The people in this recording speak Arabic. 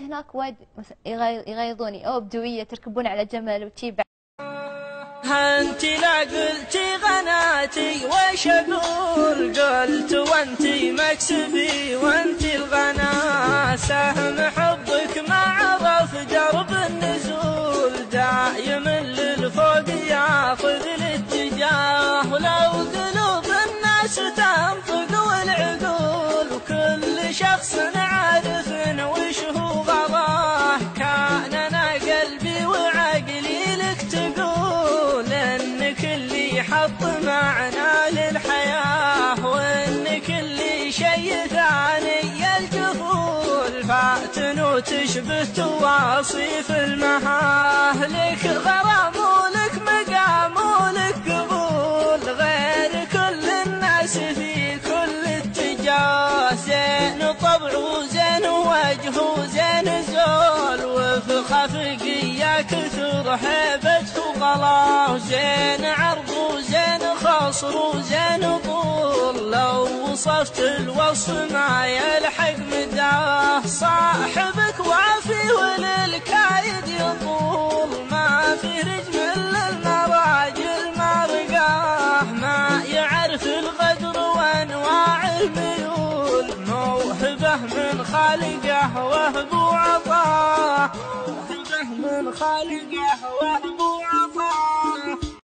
هناك وايد يغيظوني، او بدويه تركبون على جمل وتجيب. انت لا قلتي غناتي وش اقول، قلت وانتي مكسبي وانتي الغنا، سهم حبك ما عرف درب النزول، دايم للفوق ياخذ الاتجاه، ولو قلوب الناس تنطق والعقول، وكل شخص عارف وش هو غراه، كان انا قلبي وعقلي لك تقول انك اللي حط معنا للحياه، وانك اللي شي ثاني الجفول، فاتن وتشبه تواصيف المهاه، لك غرام ولك مقام ولك قبول، غير كل الناس في كل اتجاه، زين طبع وزين وجه وزين زول، وفي خفقية كثر هيبته وغلا، زين عرض وزين خصر وزين طول، لو وصفت الوصف ما يلحق مداه، صاحبك وافي وللكايد يطول، ما في رجم للمراجل ما رقاه، ما يعرف الغدر وانواع الميول، موهبه من خالقه وهب وعطاه، موهبه من خالقه وهب